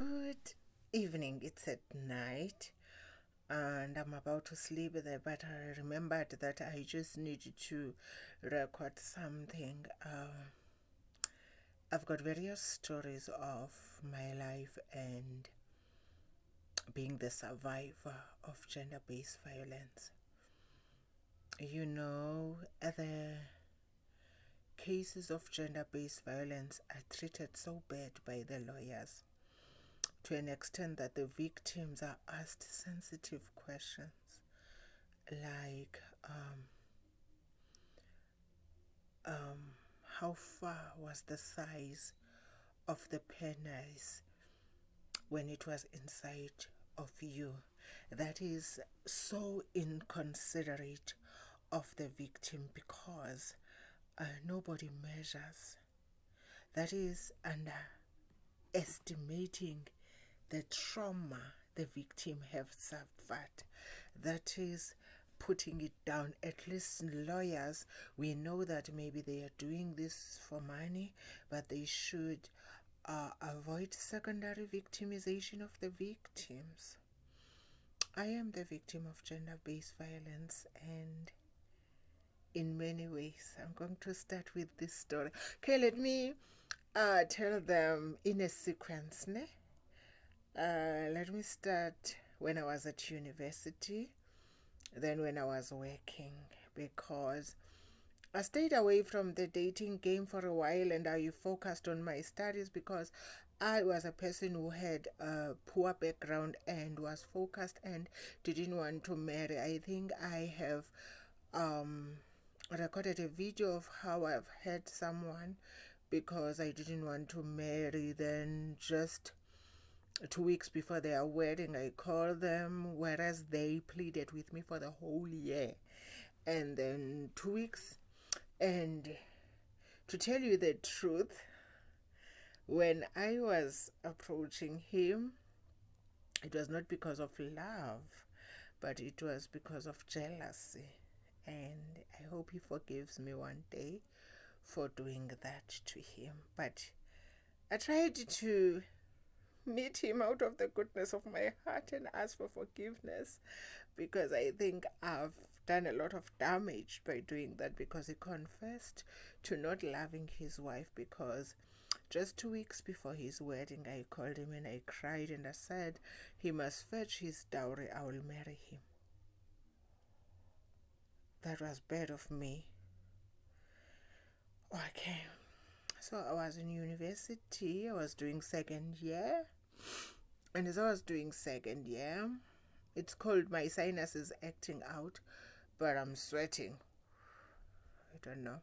Good evening. It's at night and I'm about to sleep there, but I remembered that I just needed to record something. I've got various stories of my life and being the survivor of gender-based violence. You know, the cases of gender-based violence are treated so bad by the lawyers, to an extent that the victims are asked sensitive questions like how far was the size of the penis when it was inside of you. That is so inconsiderate of the victim because nobody measures. That is underestimating the trauma the victim have suffered. That is putting it down. At least lawyers, we know that maybe they are doing this for money, but they should avoid secondary victimization of the victims. I am the victim of gender-based violence, and in many ways, I'm going to start with this story. Okay, let me tell them in a sequence, ne? Let me start when I was at university, then when I was working, because I stayed away from the dating game for a while and I focused on my studies because I was a person who had a poor background and was focused and didn't want to marry. I think I have recorded a video of how I've had someone because I didn't want to marry. Then just 2 weeks before their wedding, I called them, whereas they pleaded with me for the whole year. And then 2 weeks, and to tell you the truth, when I was approaching him, it was not because of love, but it was because of jealousy. And I hope he forgives me one day for doing that to him. But I tried to meet him out of the goodness of my heart and ask for forgiveness, because I think I've done a lot of damage by doing that, because he confessed to not loving his wife. Because just 2 weeks before his wedding, I called him and I cried and I said he must fetch his dowry, I will marry him. That was bad of me. Okay, so I was in university, I was doing second year, and as I was doing second year, it's called my sinuses acting out, but I'm sweating. I don't know.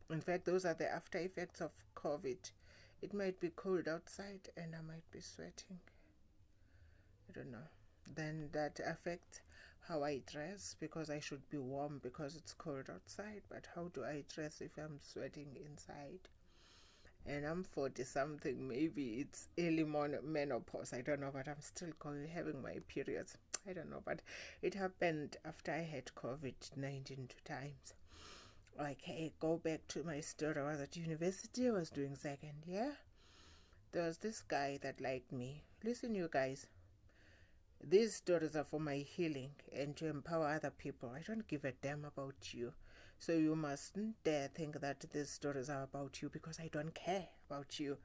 In fact, those are the after effects of COVID. It might be cold outside and I might be sweating. I don't know. Then that affects how I dress, because I should be warm because it's cold outside. But how do I dress if I'm sweating inside? And I'm 40 something, maybe it's early menopause, I don't know, but I'm still having my periods. I don't know, but it happened after I had COVID-19 2 times. Okay, go back to my story. I was at university, I was doing second year. There was this guy that liked me. Listen, you guys, these stories are for my healing and to empower other people. I don't give a damn about you. So you mustn't dare think that these stories are about you, because I don't care about you.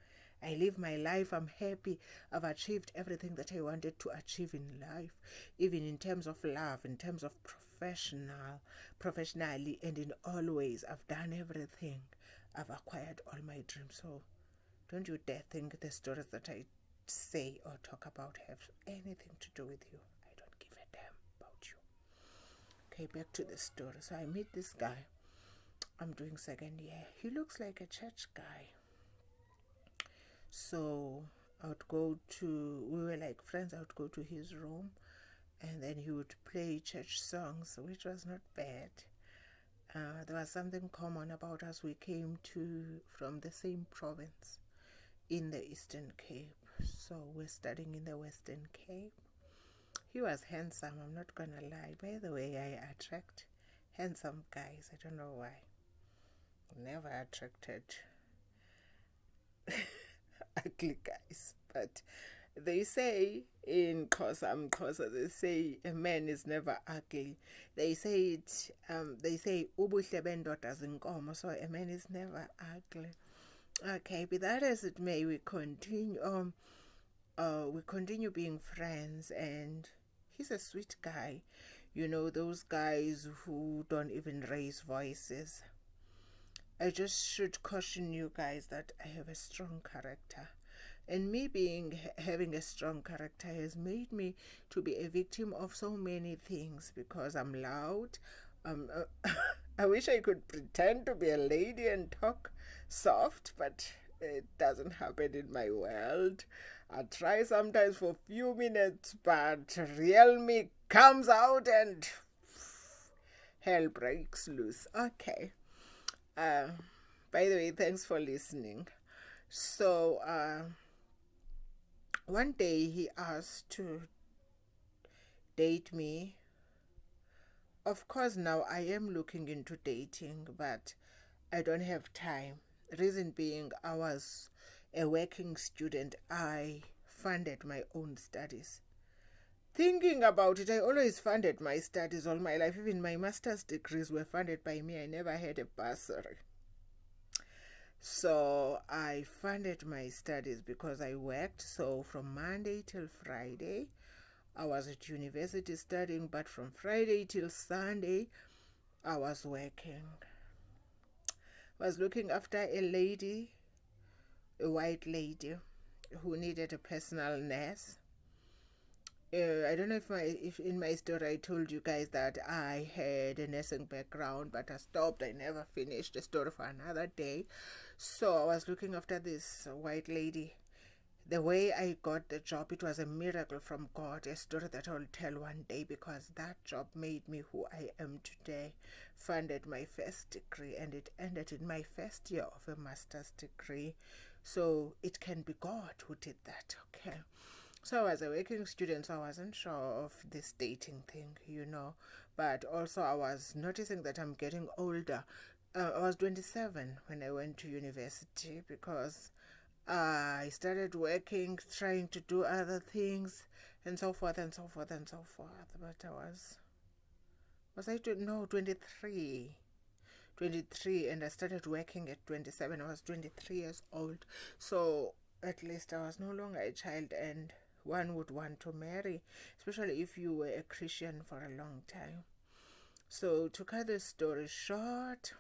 I live my life. I'm happy. I've achieved everything that I wanted to achieve in life, even in terms of love, in terms of professionally, and in all ways. I've done everything. I've acquired all my dreams. So don't you dare think the stories that I say or talk about have anything to do with you. I don't give a damn about you. Okay, back to the story. So I meet this guy. I'm doing second year. He looks like a church guy. So we were like friends. I would go to his room and then he would play church songs, which was not bad. There was something common about us. We came from the same province in the Eastern Cape. So we're studying in the Western Cape. He was handsome, I'm not gonna lie. By the way, I attract handsome guys. I don't know why. Never attracted ugly guys. But they say in Xhosa, they say a man is never ugly. They say it. They say ubuhle bendoda zinkomo, so a man is never ugly. Okay, be that as it may, we continue. We continue being friends, and he's a sweet guy. You know, those guys who don't even raise voices. I just should caution you guys that I have a strong character. And me having a strong character has made me to be a victim of so many things because I'm loud. I wish I could pretend to be a lady and talk soft, but it doesn't happen in my world. I try sometimes for a few minutes, but real me comes out and hell breaks loose. Okay. By the way, thanks for listening. So, one day he asked to date me. Of course, now I am looking into dating, but I don't have time. Reason being, I was a working student. I funded my own studies. Thinking about it, I always funded my studies all my life. Even my master's degrees were funded by me. I never had a bursary. So I funded my studies because I worked. So from Monday till Friday, I was at university studying, but from Friday till Sunday, I was working. I was looking after a lady, a white lady, who needed a personal nurse. I don't know if in my story I told you guys that I had a nursing background, but I stopped. I never finished the story for another day. So I was looking after this white lady. The way I got the job, it was a miracle from God, a story that I'll tell one day, because that job made me who I am today. Funded my first degree, and it ended in my first year of a master's degree. So it can be God who did that, okay? So as a working student, so I wasn't sure of this dating thing, but also I was noticing that I'm getting older. I was 27 when I went to university because I started working, trying to do other things, and so forth and so forth and so forth. But I was I to no 23, and I started working at 27. I was 23 years old, so at least I was no longer a child, and one would want to marry, especially if you were a Christian for a long time. So to cut the story short,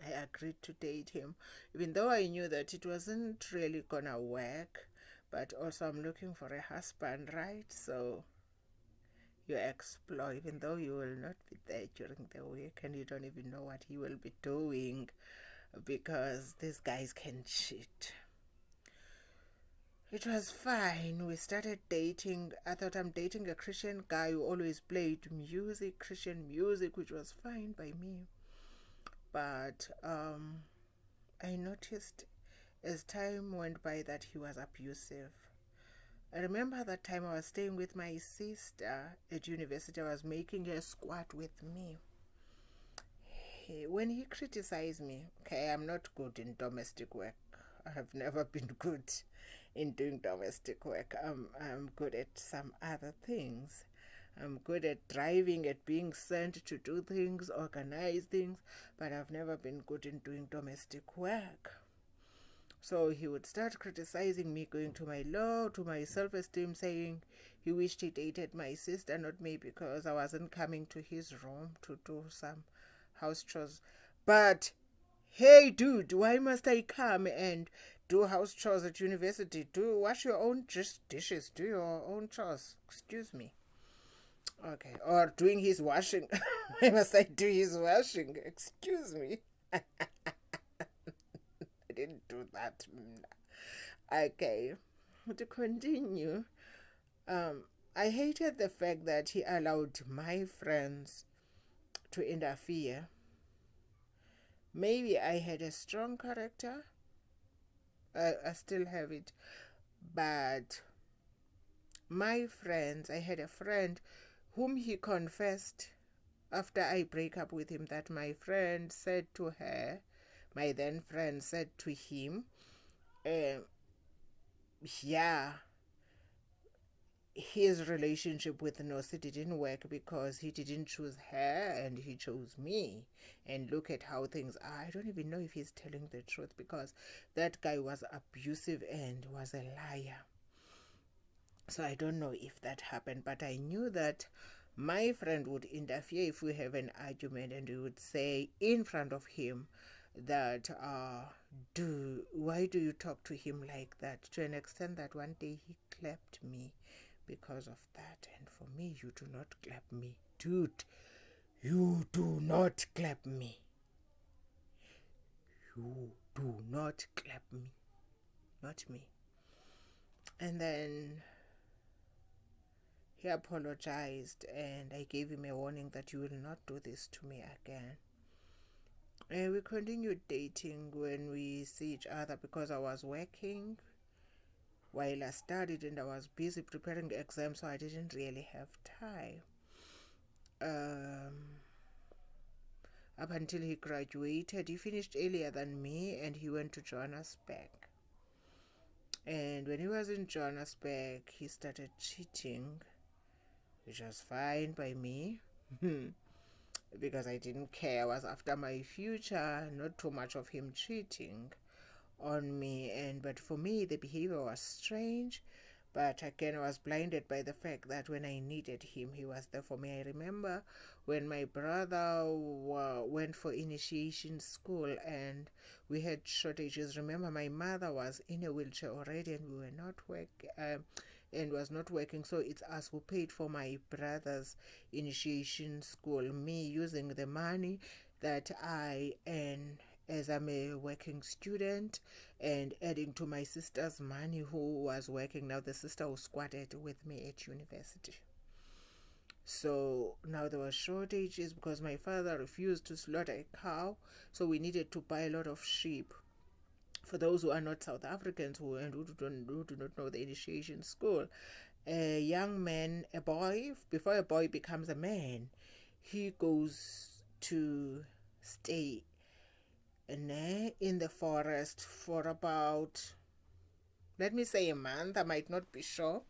I agreed to date him, even though I knew that it wasn't really gonna work. But also I'm looking for a husband, right? So you explore, even though you will not be there during the week and you don't even know what he will be doing, because these guys can cheat. It was fine. We started dating. I thought I'm dating a Christian guy who always played music, Christian music, which was fine by me. But I noticed as time went by that he was abusive. I remember that time I was staying with my sister at university. I was making her squat with me. When he criticized me, okay, I'm not good in domestic work. I have never been good in doing domestic work. I'm good at some other things. I'm good at driving, at being sent to do things, organize things, but I've never been good in doing domestic work. So he would start criticizing me, going to my self-esteem, saying he wished he dated my sister, not me, because I wasn't coming to his room to do some house chores. But hey, dude, why must I come and do house chores at university? Wash your own dishes, do your own chores. Excuse me. Okay, or doing his washing. Why must I do his washing? Excuse me. I didn't do that. Okay, to continue, I hated the fact that he allowed my friends to interfere. Maybe I had a strong character. I still have it. But my friends, I had a friend whom he confessed after I break up with him, that my friend said to her, my then friend said to him, yeah, his relationship with Nosi didn't work because he didn't choose her and he chose me. And look at how things are. I don't even know if he's telling the truth, because that guy was abusive and was a liar. So I don't know if that happened, but I knew that my friend would interfere if we have an argument, and we would say in front of him that why do you talk to him like that, to an extent that one day he clapped me because of that. And for me, you do not clap me, dude. You do not clap me. You do not clap me, not me. And then he apologized, and I gave him a warning that you will not do this to me again. And we continued dating when we see each other, because I was working while I studied and I was busy preparing exams, so I didn't really have time. Up until he graduated, he finished earlier than me, and he went to Johannesburg. And when he was in Johannesburg, he started cheating, which was fine by me. Because I didn't care. I was after my future, not too much of him cheating on me. But for me, the behavior was strange. But again, I was blinded by the fact that when I needed him, he was there for me. I remember when my brother went for initiation school and we had shortages. Remember, my mother was in a wheelchair already, and we were not working. And was not working, so it's us who paid for my brother's initiation school, me using the money that I earn as I'm a working student, and adding to my sister's money, who was working. Now the sister who squatted with me at university. So now there were shortages because my father refused to slaughter a cow, so we needed to buy a lot of sheep. For those who are not South Africans who do not know the initiation school, a young man, a boy, before a boy becomes a man, he goes to stay in the forest for about, let me say, a month. I might not be sure,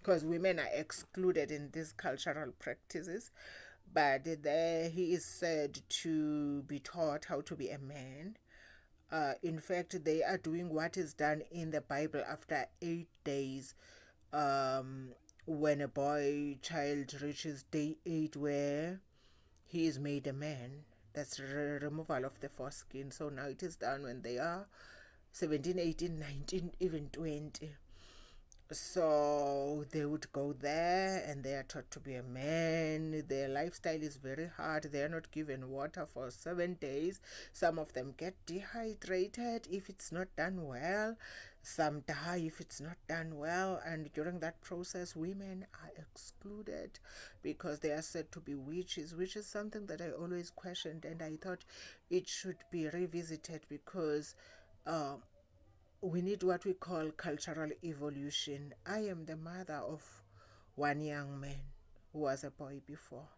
because women are excluded in these cultural practices. But there he is said to be taught how to be a man. In fact, they are doing what is done in the Bible after 8 days, when a boy child reaches day 8, where he is made a man. That's removal of the foreskin. So now it is done when they are 17, 18, 19, even 20. So they would go there and they are taught to be a man. Their lifestyle is very hard. They are not given water for 7 days. Some of them get dehydrated if it's not done well. Some die if it's not done well. And during that process, women are excluded because they are said to be witches, which is something that I always questioned, and I thought it should be revisited, because we need what we call cultural evolution. I am the mother of one young man who was a boy before.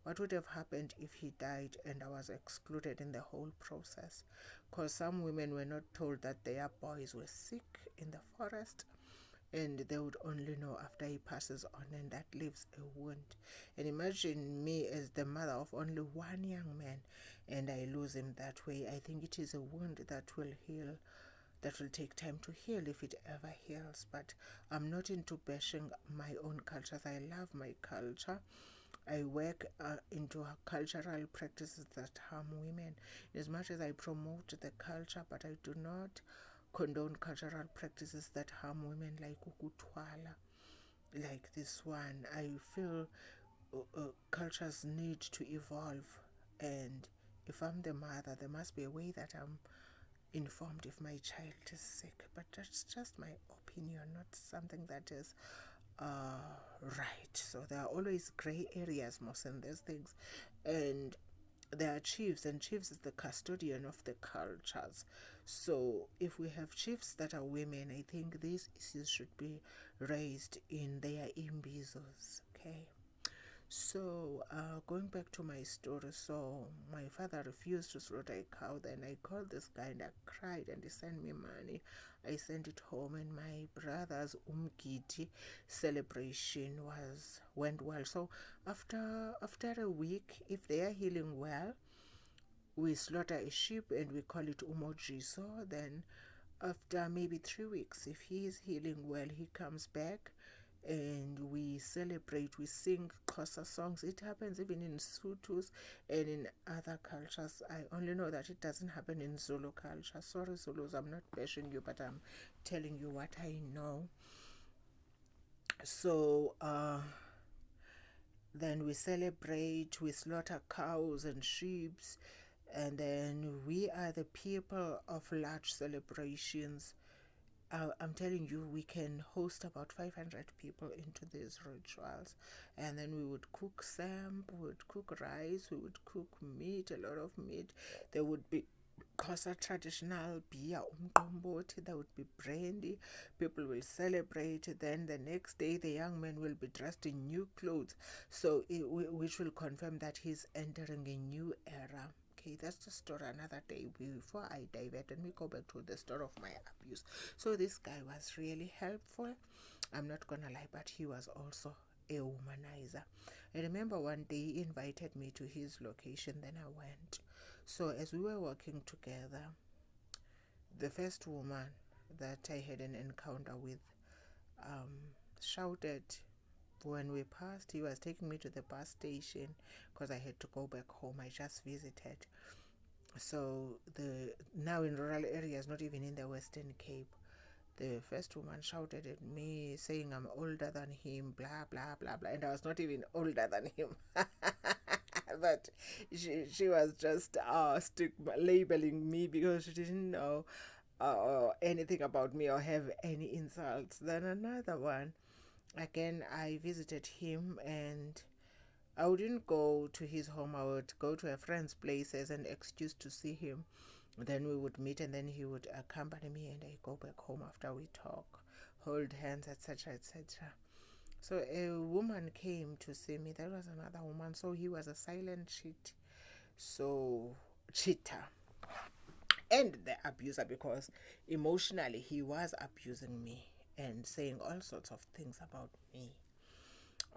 What would have happened if he died and I was excluded in the whole process? Because some women were not told that their boys were sick in the forest, and they would only know after he passes on, and that leaves a wound. And imagine me as the mother of only one young man, and I lose him that way. I think it is a wound that will heal, that will take time to heal, if it ever heals. But I'm not into bashing my own cultures. I love my culture. I work into cultural practices that harm women, as much as I promote the culture, but I do not condone cultural practices that harm women, like ukutwala, like this one. I feel cultures need to evolve, and if I'm the mother, there must be a way that I'm informed if my child is sick. But that's just my opinion, not something that is right. So there are always gray areas, most in these things. And there are chiefs, and chiefs is the custodian of the cultures. So if we have chiefs that are women, I think these issues should be raised in their imbizos. Okay. So, going back to my story, so my father refused to slaughter a cow. Then I called this guy and I cried, and he sent me money. I sent it home, and my brother's umgiti celebration went well. So after a week, if they are healing well, we slaughter a sheep and we call it umoji. So then after maybe 3 weeks, if he is healing well, he comes back and we celebrate, we sing Xhosa songs. It happens even in Sutus and in other cultures. I only know that it doesn't happen in Zulu culture. Sorry, Zulus, I'm not bashing you, but I'm telling you what I know. So then we celebrate, we slaughter cows and sheep, and then we are the people of large celebrations. I'm telling you, we can host about 500 people into these rituals. And then we would cook samp, we would cook rice, we would cook meat, a lot of meat. There would be Xhosa traditional beer, umqombothi, there would be brandy. People will celebrate. Then the next day, the young man will be dressed in new clothes, so which will confirm that he's entering a new era. Okay, that's the story another day. Before I divert, let me go back to the story of my abuse. So this guy was really helpful. I'm not gonna lie, but he was also a womanizer. I remember one day he invited me to his location, then I went. So as we were working together, the first woman that I had an encounter with shouted when we passed. He was taking me to the bus station because I had to go back home. I just visited. So the now in rural areas, not even in the Western Cape, the first woman shouted at me saying I'm older than him, blah blah blah blah, and I was not even older than him. But she was just labeling me because she didn't know anything about me or have any insults. Then another one, again, I visited him, and I wouldn't go to his home. I would go to a friend's place as an excuse to see him. Then we would meet, and then he would accompany me, and I go back home after we talk, hold hands, etc., etc. So a woman came to see me. That was another woman. So he was a silent cheater, and the abuser, because emotionally he was abusing me and saying all sorts of things about me.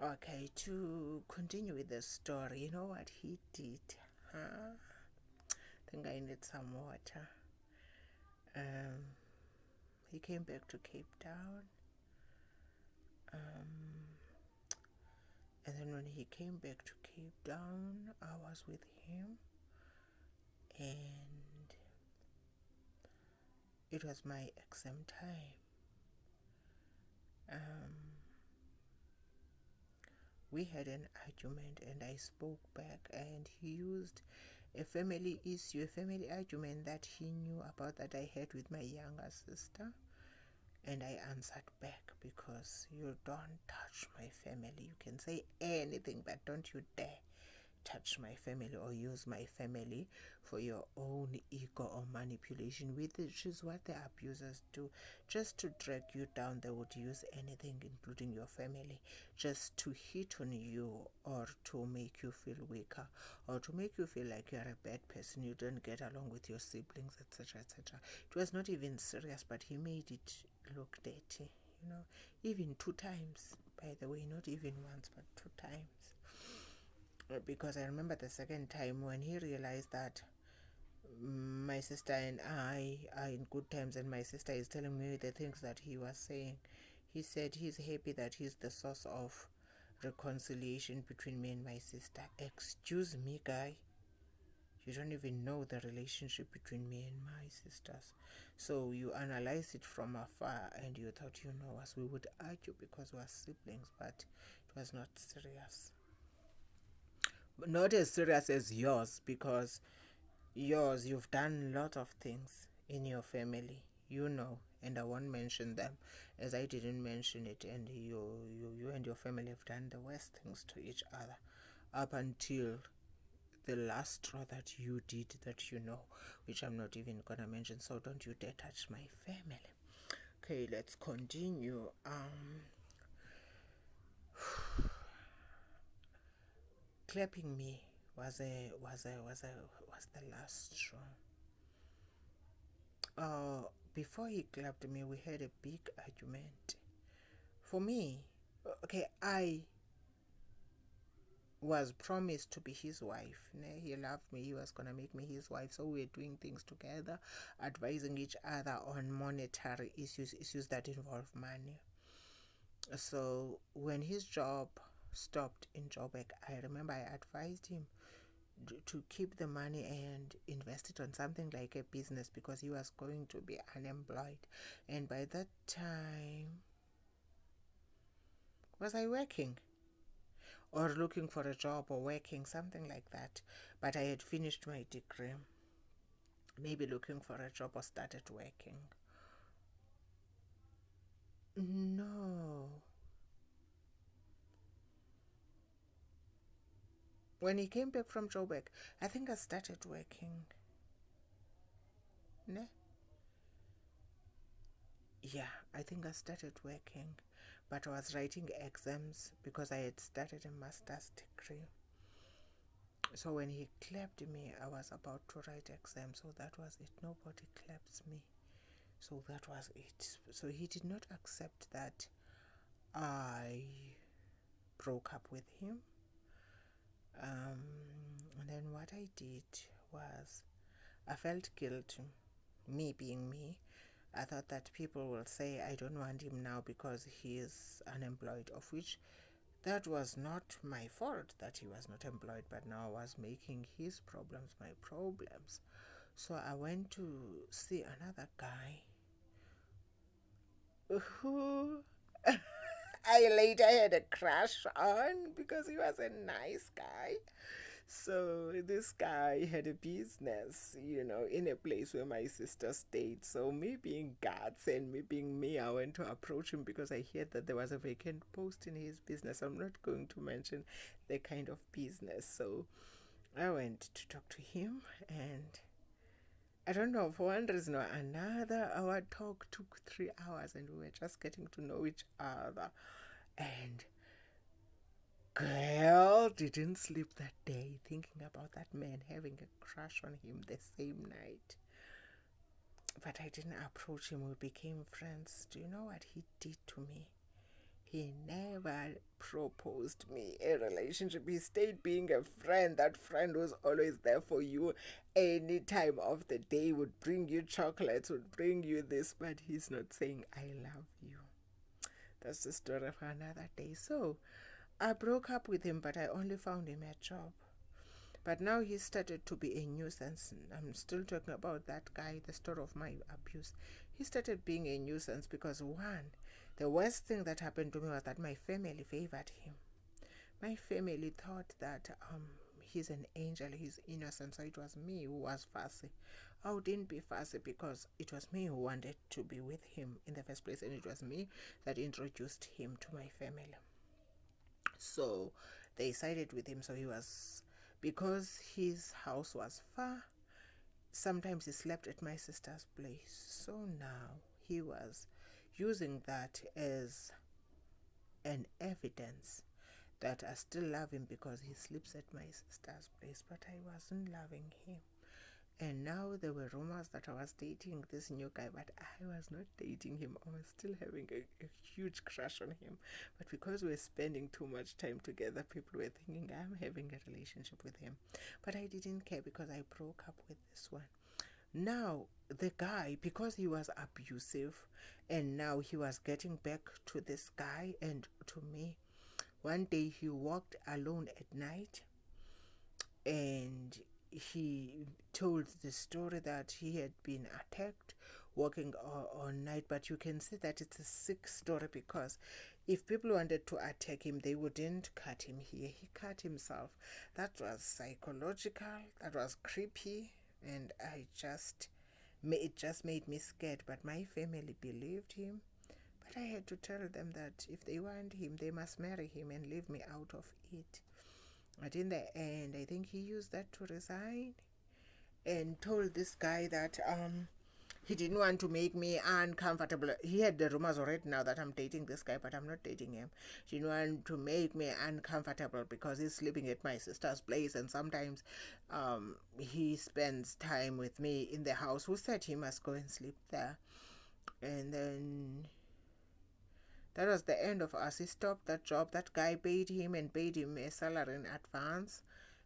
Okay, to continue with the story, you know what he did? Huh? I think I need some water. He came back to Cape Town. And then when he came back to Cape Town, I was with him. And it was my exam time. We had an argument, and I spoke back, and he used a family issue, a family argument that he knew about that I had with my younger sister. And I answered back, because you don't touch my family. You can say anything, but don't you dare touch my family or use my family for your own ego or manipulation, which is what the abusers do. Just to drag you down, they would use anything, including your family, just to hit on you, or to make you feel weaker, or to make you feel like you're a bad person, you don't get along with your siblings, etc., etc. It was not even serious, but he made it look dirty, even 2 times, by the way, not even once, but 2 times. Because I remember the second time when he realized that my sister and I are in good terms, and my sister is telling me the things that he was saying. He said he's happy that he's the source of reconciliation between me and my sister. Excuse me, guy. You don't even know the relationship between me and my sisters. So you analyze it from afar, and you thought you know us. We would argue because we are siblings, but it was not serious. Not as serious as yours, because yours, you've done a lot of things in your family, and I won't mention them, as I didn't mention it, and you and your family have done the worst things to each other, up until the last straw that you did, that which I'm not even gonna mention. So don't you dare touch my family. Okay, let's continue. clapping me was the last straw. Before he clapped me, we had a big argument. For me, okay, I was promised to be his wife. He loved me. He was going to make me his wife. So we were doing things together, advising each other on monetary issues that involve money. So when his job stopped in Joburg, I remember I advised him to keep the money and invest it on something like a business because he was going to be unemployed. And by that time, was I working? Or looking for a job or working, something like that. But I had finished my degree. Maybe looking for a job or started working. No. When he came back from Joburg, I think I started working. Ne? Yeah, I think I started working. But I was writing exams because I had started a master's degree. So when he clapped me, I was about to write exams. So that was it. Nobody claps me. So that was it. So he did not accept that I broke up with him. And then what I did was I felt guilty. Me being me, I thought that people will say I don't want him now because he is unemployed, of which that was not my fault that he was not employed, but now I was making his problems my problems. So I went to see another guy who I later had a crush on because he was a nice guy. So this guy had a business, in a place where my sister stayed. So me being guts and me being me, I went to approach him because I heard that there was a vacant post in his business. I'm not going to mention the kind of business. So I went to talk to him, and I don't know, for one reason or another, our talk took 3 hours and we were just getting to know each other. And girl didn't sleep that day thinking about that man, having a crush on him the same night. But I didn't approach him. We became friends. Do you know what he did to me? He never proposed me a relationship. He stayed being a friend. That friend was always there for you any time of the day, would bring you chocolates, would bring you this, but he's not saying I love you. That's the story for another day. So I broke up with him, but I only found him a job. But now he started to be a nuisance. I'm still talking about that guy, the story of my abuse. He started being a nuisance because, one, the worst thing that happened to me was that my family favored him. My family thought that he's an angel, he's innocent, so it was me who was fussy. I didn't be fussy because it was me who wanted to be with him in the first place, and it was me that introduced him to my family. So they sided with him. So he was, because his house was far, sometimes he slept at my sister's place. So now he was using that as an evidence that I still love him because he sleeps at my sister's place, but I wasn't loving him. And now there were rumors that I was dating this new guy, but I was not dating him. I was still having a huge crush on him. But because we were spending too much time together, people were thinking I'm having a relationship with him. But I didn't care because I broke up with this one. Now, the guy, because he was abusive, and now he was getting back to this guy and to me. One day he walked alone at night, and he told the story that he had been attacked walking all night. But you can see that it's a sick story because if people wanted to attack him, they wouldn't cut him here. He cut himself. That was psychological. That was creepy. And it just made me scared. But my family believed him. But I had to tell them that if they want him, they must marry him and leave me out of it. But in the end, I think he used that to resign and told this guy that He didn't want to make me uncomfortable. He had the rumors already now that I'm dating this guy, but I'm not dating him. He didn't want to make me uncomfortable because he's sleeping at my sister's place, and sometimes he spends time with me in the house. Who said he must go and sleep there? And then that was the end of us. He stopped that job. That guy paid him a salary in advance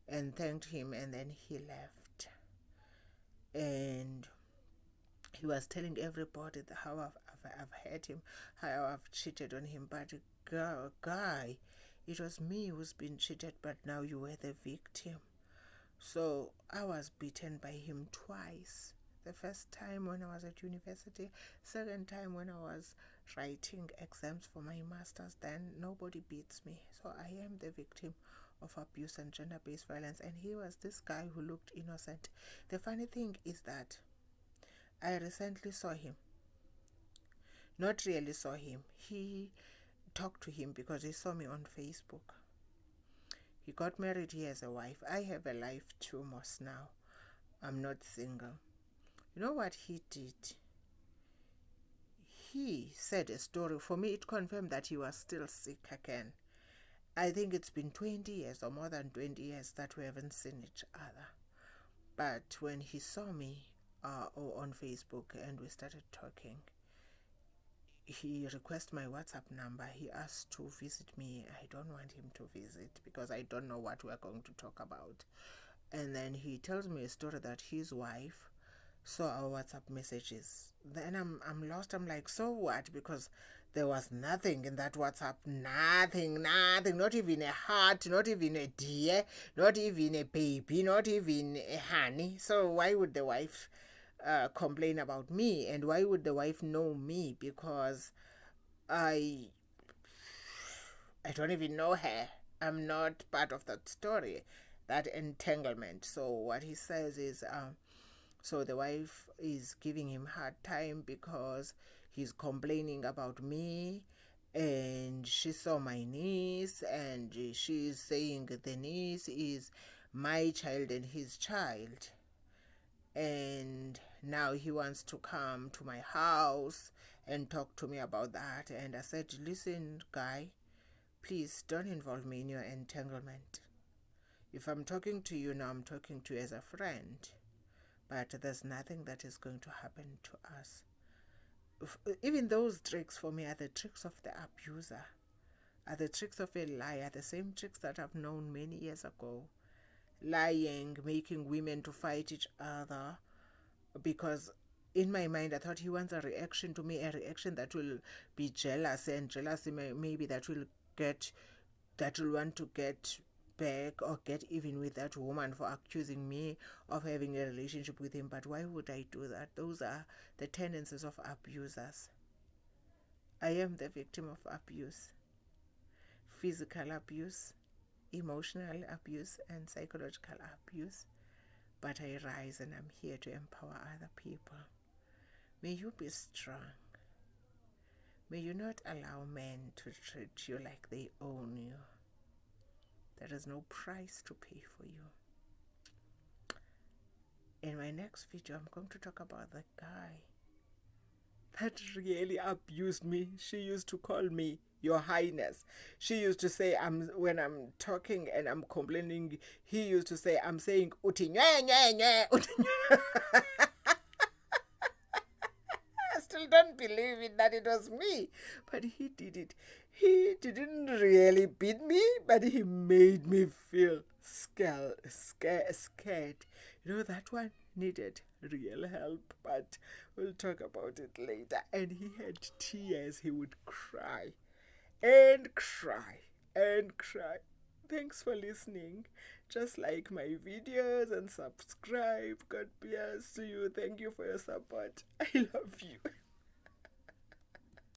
and thanked him, and then he left. And he was telling everybody how I've hurt him, how I've cheated on him. But guy, it was me who's been cheated, but now you were the victim. So I was beaten by him twice. The first time when I was at university, second time when I was writing exams for my master's. Then nobody beats me. So I am the victim of abuse and gender-based violence. And he was this guy who looked innocent. The funny thing is that I recently saw him. Not really saw him. He talked to him because he saw me on Facebook. He got married. He has a wife. I have a life too, most now. I'm not single. You know what he did? He said a story. For me, it confirmed that he was still sick again. I think it's been 20 years or more than 20 years that we haven't seen each other. But when he saw me on Facebook and we started talking, he requested my WhatsApp number. He asked to visit me. I don't want him to visit because I don't know what we're going to talk about. And then he tells me a story that his wife saw our WhatsApp messages. Then I'm lost. I'm like, so what? Because there was nothing in that WhatsApp. Nothing. Not even a heart, not even a dear, not even a baby, not even a honey. So why would the wife complain about me? And why would the wife know me? Because I don't even know her. I'm not part of that story, that entanglement. So what he says is, so the wife is giving him hard time because he's complaining about me, and she saw my niece, and she's saying the niece is my child and his child. And now he wants to come to my house and talk to me about that. And I said, listen, guy, please don't involve me in your entanglement. If I'm talking to you now, I'm talking to you as a friend. But there's nothing that is going to happen to us. Even those tricks for me are the tricks of the abuser, are the tricks of a liar, the same tricks that I've known many years ago. Lying, making women to fight each other, because in my mind I thought he wants a reaction to me, a reaction that will be jealous, and jealousy maybe that will want to get back or get even with that woman for accusing me of having a relationship with him. But why would I do that? Those are the tendencies of abusers. I am the victim of abuse, physical abuse, emotional abuse, and psychological abuse. But I rise and I'm here to empower other people. May you be strong. May you not allow men to treat you like they own you. There is no price to pay for you. In my next video, I'm going to talk about the guy that really abused me. She used to call me Your Highness. She used to say, when I'm talking and I'm complaining, he used to say, I'm saying, uti nye nye nye, uti nye. I still don't believe it that it was me, but he did it. He didn't really beat me, but he made me feel scared. You know, that one needed real help, but we'll talk about it later. And he had tears. He would cry and cry and cry. Thanks for listening. Just like my videos and subscribe. God bless you. Thank you for your support. I love you.